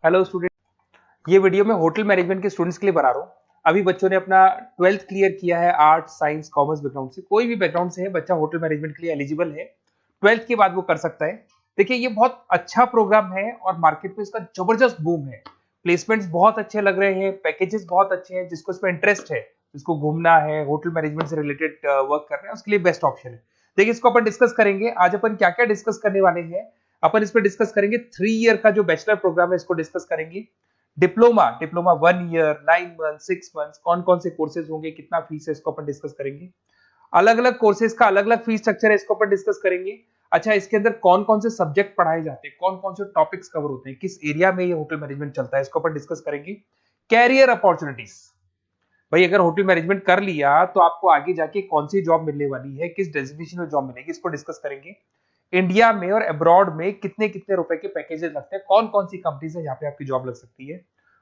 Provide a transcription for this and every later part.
Hello student. ये video मैं hotel management के स्टूडेंट्स के लिए बना रहा हूँ। अभी बच्चों ने अपना 12th क्लियर किया है, आर्ट साइंस कॉमर्स बैकग्राउंड से, कोई भी बैकग्राउंड से है बच्चा होटल मैनेजमेंट के लिए एलिजिबल है। 12th के बाद वो कर सकता है। देखिए ये बहुत अच्छा प्रोग्राम है और मार्केट में इसका जबरदस्त बूम है। प्लेसमेंट्स बहुत अच्छे लग रहे हैं, पैकेजेस बहुत अच्छे हैं। जिसको इसमें इंटरेस्ट है, जिसको घूमना है, होटल मैनेजमेंट से रिलेटेड वर्क करना है, उसके लिए बेस्ट ऑप्शन है। देखिए इसको अपन डिस्कस करेंगे आज। अपन क्या क्या डिस्कस करने वाले हैं, अपन इस पर डिस्कस करेंगे 3 ईयर का जो बैचलर प्रोग्राम है इसको डिस्कस करेंगे। Diploma diploma 1 year, 9 month, 6 month, कौन कौन से कोर्सेज होंगे, कितना फीस है, इसको अपन डिस्कस करेंगे। अलग अलग कोर्सेज का अलग अलग फीस स्ट्रक्चर है, इसको अपन डिस्कस करेंगे। अच्छा, इसके अंदर कौन कौन से सब्जेक्ट पढ़ाए जाते हैं, कौन कौन से टॉपिक्स कवर होते हैं, किस एरिया में ये होटल मैनेजमेंट चलता है, इसको अपन डिस्कस करेंगे। कैरियर अपॉर्चुनिटीज, भाई अगर होटल मैनेजमेंट कर लिया तो आपको आगे जाके कौन सी जॉब मिलने वाली है, किस डेजिग्नेशन में जॉब मिलेगी, इसको डिस्कस करेंगे। इंडिया में और अब्रॉड में कितने कितने रुपए के पैकेजेस लगते हैं, कौन कौन सी कंपनीज है यहाँ पे आपकी जॉब लग सकती है,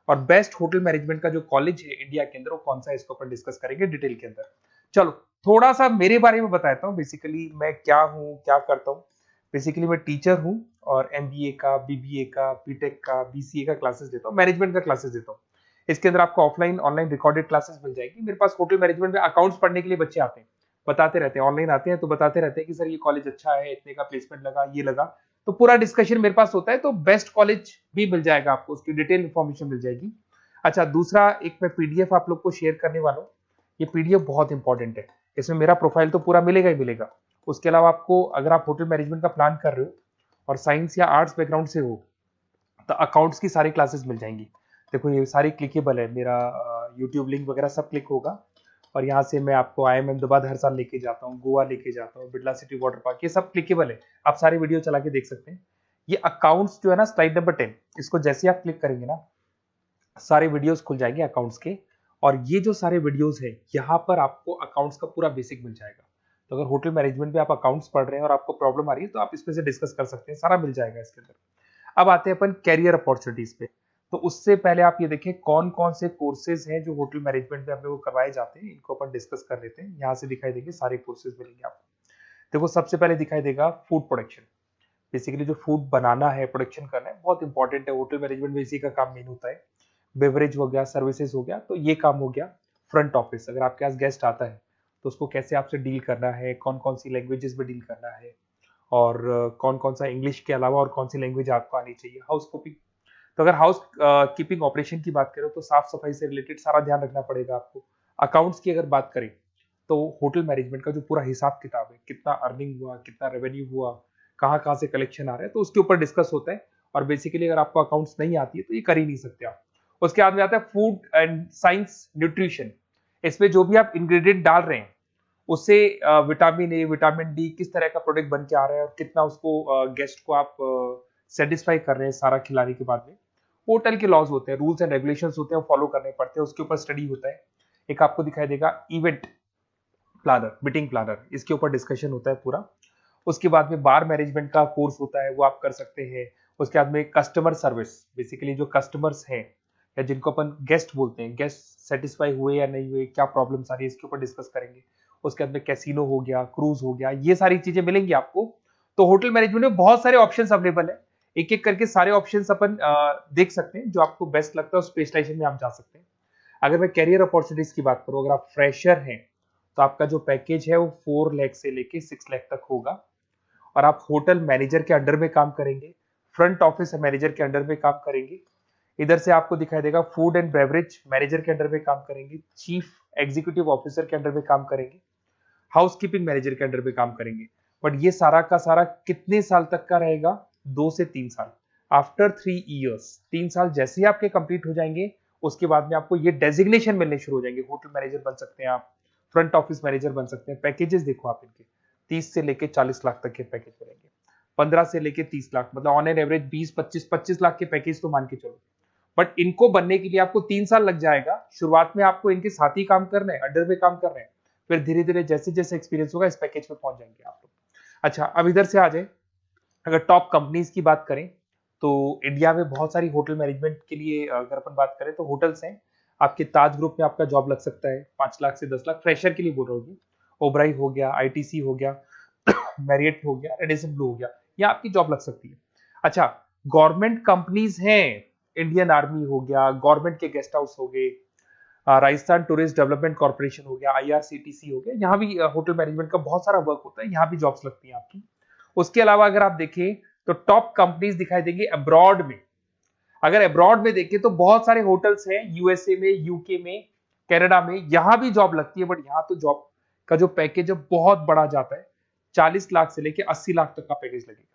और बेस्ट होटल मैनेजमेंट का जो कॉलेज है इंडिया के अंदर वो कौन सा है, इसको अपन डिस्कस करेंगे डिटेल के अंदर। चलो थोड़ा सा मेरे बारे में बताता हूँ। बेसिकली मैं क्या हूँ, क्या करता हूँ। बेसिकली मैं टीचर हूँ और एमबीए का, बीबीए का, बीटेक का, बीसीए का क्लासेस देता हूँ, मैनेजमेंट का क्लासेस देता हूँ। इसके अंदर आपको ऑफलाइन ऑनलाइन रिकॉर्डेड क्लासेस मिल जाएगी। मेरे पास होटल मैनेजमेंट में अकाउंट्स पढ़ने के लिए बच्चे आते हैं, बताते रहते हैं, ऑनलाइन आते हैं तो बताते रहते हैं कि सर ये कॉलेज अच्छा है, इतने का प्लेसमेंट लगा, ये लगा। तो पूरा डिस्कशन मेरे पास होता है, तो बेस्ट कॉलेज भी मिल जाएगा आपको, उसकी डिटेल इंफॉर्मेशन मिल जाएगी। अच्छा, दूसरा एक मैं पीडीएफ आप लोग को शेयर करने वाला हूँ। ये पीडीएफ बहुत इंपॉर्टेंट है, इसमें मेरा प्रोफाइल तो पूरा मिलेगा ही मिलेगा। उसके अलावा आपको अगर आप होटल मैनेजमेंट का प्लान कर रहे हो और साइंस या आर्ट्स बैकग्राउंड से हो तो अकाउंट्स की सारी क्लासेस मिल जाएंगी। देखो ये सारी क्लिकेबल है, मेरा यूट्यूब लिंक वगैरह सब क्लिक होगा। और यहाँ से मैं आपको IIM अहमदाबाद हर साल लेके जाता हूँ, गोवा लेके जाता हूँ, बिरला सिटी वाटर पार्क, ये सब क्लिकेबल है। आप सारे वीडियो चला के देख सकते हैं। ये अकाउंट्स जो है ना, स्लाइड नंबर 10, इसको जैसे आप क्लिक करेंगे ना सारे वीडियोस खुल जाएंगे अकाउंट्स के। और ये जो सारे वीडियोस है यहाँ पर आपको अकाउंट्स का पूरा बेसिक मिल जाएगा। तो अगर होटल मैनेजमेंट में आप अकाउंट्स पढ़ रहे हैं और आपको प्रॉब्लम आ रही है तो आप इसमें से डिस्कस कर सकते हैं, सारा मिल जाएगा इसके अंदर। अब आते हैं अपन कैरियर अपॉर्चुनिटीज पे। तो उससे पहले आप ये देखें कौन कौन से कोर्सेज हैं जो होटल मैनेजमेंट में अपने को करवाए जाते हैं, इनको अपन डिस्कस कर लेते हैं। यहाँ से दिखाई देंगे सारे कोर्सेज मिलेंगे आपको। देखो सबसे पहले दिखाई देगा फूड प्रोडक्शन। बेसिकली जो फूड बनाना है, प्रोडक्शन करना है, बहुत इंपॉर्टेंट है। होटल मैनेजमेंट में इसी का काम मेन होता है। बेवरेज हो गया, सर्विसेज हो गया, तो ये काम हो गया। फ्रंट ऑफिस, अगर आपके पास गेस्ट आता है तो उसको कैसे आपसे डील करना है, कौन कौन सी लैंग्वेजेस में डील करना है, और कौन कौन सा इंग्लिश के अलावा और कौन सी लैंग्वेज आपको आनी चाहिए। हाउस कीपिंग, तो अगर हाउस कीपिंग ऑपरेशन की बात करें तो साफ सफाई से रिलेटेड सारा ध्यान रखना पड़ेगा आपको। अकाउंट्स की अगर बात करें तो होटल मैनेजमेंट का जो पूरा हिसाब किताब है, कितना अर्निंग हुआ, कितना रेवेन्यू हुआ, कहाँ कहाँ से कलेक्शन आ रहा है, तो उसके ऊपर डिस्कस होता है। और बेसिकली अगर आपको अकाउंट्स नहीं आती है तो ये कर ही नहीं सकते आप। उसके बाद में आता है फूड एंड साइंस न्यूट्रिशन। इसमें जो भी आप इंग्रेडिएंट डाल रहे हैं उससे विटामिन ए, विटामिन डी, किस तरह का प्रोडक्ट बन के आ रहा है और कितना उसको गेस्ट को आप सेटिस्फाई कर रहे हैं सारा खिलाने के बाद में। होटल के लॉज होते हैं, रूल्स एंड रेगुलेशंस होते हैं, वो फॉलो करने पड़ते हैं, उसके ऊपर स्टडी होता है। एक आपको दिखाई देगा इवेंट प्लानर, मीटिंग प्लानर, इसके ऊपर डिस्कशन होता है पूरा। उसके बाद में बार मैनेजमेंट का कोर्स होता है, वो आप कर सकते हैं। उसके बाद में कस्टमर सर्विस, बेसिकली जो कस्टमर्स हैं या जिनको अपन गेस्ट बोलते हैं, गेस्ट सेटिस्फाई हुए या नहीं हुए, क्या प्रॉब्लम्स आ रही है, इसके ऊपर डिस्कस करेंगे। उसके बाद में कैसीनो हो गया, क्रूज हो गया, ये सारी चीजें मिलेंगी आपको। तो होटल मैनेजमेंट में बहुत सारे ऑप्शन अवेलेबल है। एक एक करके सारे ऑप्शन अपन देख सकते हैं, जो आपको बेस्ट लगता है उस स्पेशलाइजेशन में आप जा सकते हैं। अगर मैं कैरियर अपॉर्चुनिटीज की बात करूं, अगर आप फ्रेशर हैं तो आपका जो पैकेज है वो 4 लाख से लेके 6 लाख तक होगा। और आप होटल मैनेजर के अंडर में काम करेंगे, फ्रंट ऑफिस मैनेजर के अंडर में काम करेंगे। इधर से आपको दिखाई देगा फूड एंड बेवरेज मैनेजर के अंडर में काम करेंगे, चीफ एग्जीक्यूटिव ऑफिसर के अंडर में काम करेंगे, हाउस कीपिंग मैनेजर के अंडर में काम करेंगे। बट ये सारा का सारा कितने साल तक का रहेगा? 2 से 3 साल। आफ्टर 3 ईयर्स, 3 साल जैसे ही आपके कंप्लीट हो जाएंगे उसके बाद में आपको ये डेजिग्नेशन मिलने शुरू हो जाएंगे। होटल मैनेजर बन सकते हैं आप, फ्रंट ऑफिस मैनेजर बन सकते हैं। पैकेजेस देखो आप इनके, 30 से लेके 40 लाख तक के पैकेज मिलेंगे, 15 से लेके 30 लाख, मतलब ऑन एन एवरेज 20, 25, 25 लाख के पैकेज तो मान के चलो। बट इनको बनने के लिए आपको 3 साल लग जाएगा। शुरुआत में आपको इनके साथ ही काम करना है, अंडर में काम कर रहे हैं, फिर धीरे धीरे जैसे जैसे एक्सपीरियंस होगा इस पैकेज पे पहुंच जाएंगे आप लोग। अच्छा, अब इधर से आ जाए, अगर टॉप कंपनीज की बात करें तो इंडिया में बहुत सारी होटल मैनेजमेंट के लिए अगर अपन बात करें तो होटल्स हैं। आपके ताज ग्रुप में आपका जॉब लग सकता है 5 लाख से 10 लाख, फ्रेशर के लिए बोल रहा हूँ। ओबराई हो गया, आईटीसी हो गया, मैरियट हो गया, रेडिसन ब्लू हो गया, ये आपकी जॉब लग सकती है। अच्छा, गवर्नमेंट कंपनीज हैं इंडियन आर्मी हो गया, गवर्नमेंट के गेस्ट हाउस हो गए, राजस्थान टूरिस्ट डेवलपमेंट कॉर्पोरेशन हो गया, आईआरसीटीसी हो गया, यहाँ भी होटल मैनेजमेंट का बहुत सारा वर्क होता है, यहाँ भी जॉब्स लगती हैं आपकी। उसके अलावा अगर आप देखें तो टॉप कंपनीज दिखाई देंगी अब्रॉड में। अगर अब्रॉड में देखें तो बहुत सारे होटल्स हैं यूएसए में, यूके में, कनाडा में, यहां भी जॉब लगती है। बट यहाँ तो जॉब का जो पैकेज है बहुत बड़ा जाता है, 40 लाख से लेके 80 लाख तक का पैकेज लगेगा।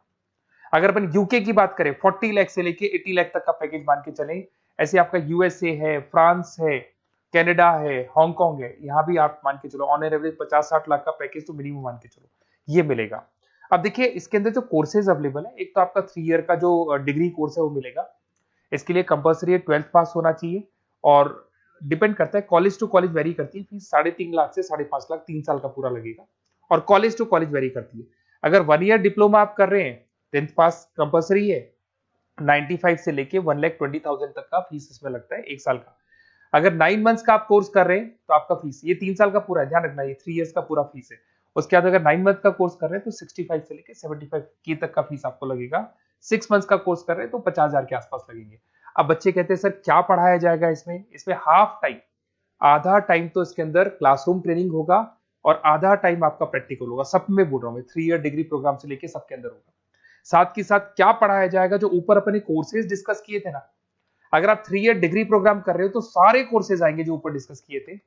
अगर अपन यूके की बात करें 40 लाख से लेके 80 लाख तक का पैकेज मान के चलें। ऐसे आपका यूएसए है, फ्रांस है, कनाडा है, हांगकांग है, यहाँ भी आप मान के चलो ऑन एवरेज 50-60 लाख का पैकेज तो मिनिमम मान के चलो ये मिलेगा। अब देखिए इसके अंदर जो कोर्सेज अवेलेबल है, एक तो आपका 3 ईयर का जो डिग्री कोर्स है वो मिलेगा। इसके लिए कंपलसरी 12th पास होना चाहिए और डिपेंड करता है, कॉलेज टू कॉलेज वेरी करती है फीस। 3.5 लाख से 5.5 लाख 3 साल का पूरा लगेगा और कॉलेज टू कॉलेज वेरी करती है। अगर 1 ईयर डिप्लोमा आप कर रहे हैं, 10th पास कंपलसरी है, 95 से लेके 1,20,000 तक का फीस इसमें लगता है 1 साल का। अगर 9 मंथ्स का आप कोर्स कर रहे हैं तो आपका फीस, ये 3 साल का पूरा है, ध्यान रखना ये 3 इयर्स का पूरा फीस है। उसके बाद अगर 9 मंथ का कोर्स कर रहे हैं तो 65 से लेके 75 के तक का फीस आपको लगेगा। 6 मंथ्स का कोर्स कर रहे हैं तो 50,000 के आसपास लगेंगे। अब बच्चे कहते हैं सर क्या पढ़ाया जाएगा इसमें हाफ टाइम, आधा टाइम तो इसके अंदर क्लासरूम ट्रेनिंग होगा और आधा टाइम आपका प्रैक्टिकल होगा। सब में बोल रहा हूँ मैं, 3 ईयर डिग्री प्रोग्राम से लेके सबके अंदर होगा। साथ के साथ क्या पढ़ाया जाएगा, जो ऊपर अपने कोर्सेज डिस्कस किए थे ना, अगर आप 3 ईयर डिग्री प्रोग्राम कर रहे हो तो सारे कोर्सेज आएंगे जो ऊपर डिस्कस किए थे।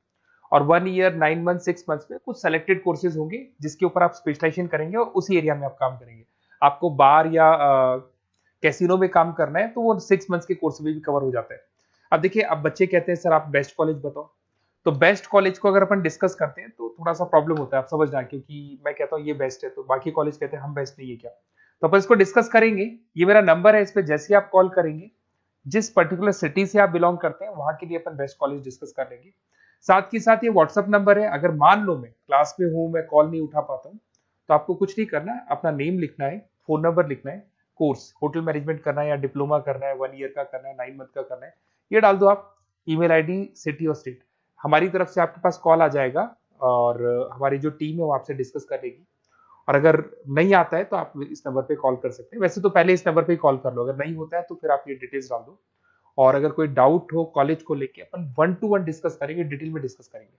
और 1 ईयर, 9 मंथ, 6 मंथ्स में कुछ सेलेक्टेड कोर्सेज होंगे जिसके ऊपर आप स्पेशलाइजेशन करेंगे और उसी एरिया में आप काम करेंगे। आपको बार या कैसीनो में काम करना है तो वो 6 मंथ्स के कोर्स में भी कवर हो जाता है। अब देखिए, अब बच्चे कहते हैं सर आप बेस्ट कॉलेज बताओ। तो बेस्ट कॉलेज को अगर अपन डिस्कस करते हैं तो थोड़ा सा प्रॉब्लम होता है, आप समझना, क्योंकि मैं कहता हूँ ये बेस्ट है तो बाकी कॉलेज कहते हैं हम बेस्ट नहीं है क्या। तो अपन इसको डिस्कस करेंगे। ये मेरा नंबर है, इस पे जैसे ही आप कॉल करेंगे, जिस पर्टिकुलर सिटी से आप बिलोंग करते हैं वहां के लिए अपन बेस्ट कॉलेज डिस्कस कर लेंगे। साथ ही साथ ये व्हाट्सअप नंबर है, अगर मान लो मैं क्लास में हूं, मैं कॉल नहीं उठा पाता हूँ, तो आपको कुछ नहीं करना है, अपना नेम लिखना है, फोन नंबर लिखना है, कोर्स होटल मैनेजमेंट करना है या डिप्लोमा करना है, 1 ईयर का करना है, 9 मंथ का करना है, ये डाल दो आप, ईमेल आईडी, सिटी और स्टेट। हमारी तरफ से आपके पास कॉल आ जाएगा और हमारी जो टीम है वो आपसे डिस्कस करेगी। और अगर नहीं आता है तो आप इस नंबर पे कॉल कर सकते हैं। वैसे तो पहले इस नंबर पे कॉल कर लो, अगर नहीं होता है तो फिर आप ये डिटेल्स डाल दो। और अगर कोई डाउट हो कॉलेज को लेके, अपन 1 to 1 डिस्कस करेंगे, डिटेल में डिस्कस करेंगे।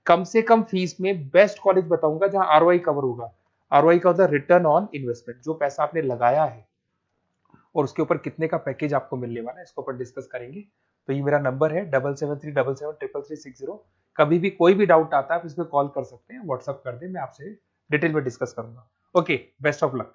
कम से कम फीस में बेस्ट कॉलेज बताऊंगा जहां आरओआई कवर होगा। आरओआई का होता है रिटर्न ऑन इन्वेस्टमेंट, जो पैसा आपने लगाया है और उसके ऊपर कितने का पैकेज आपको मिलने वाला है, इसको अपन डिस्कस करेंगे। तो ये मेरा नंबर है 7737733360। कभी भी कोई भी डाउट आता है आप इस पर कॉल कर सकते हैं, व्हाट्सअप कर दें, मैं आपसे डिटेल में डिस्कस करूंगा। Okay, best of luck.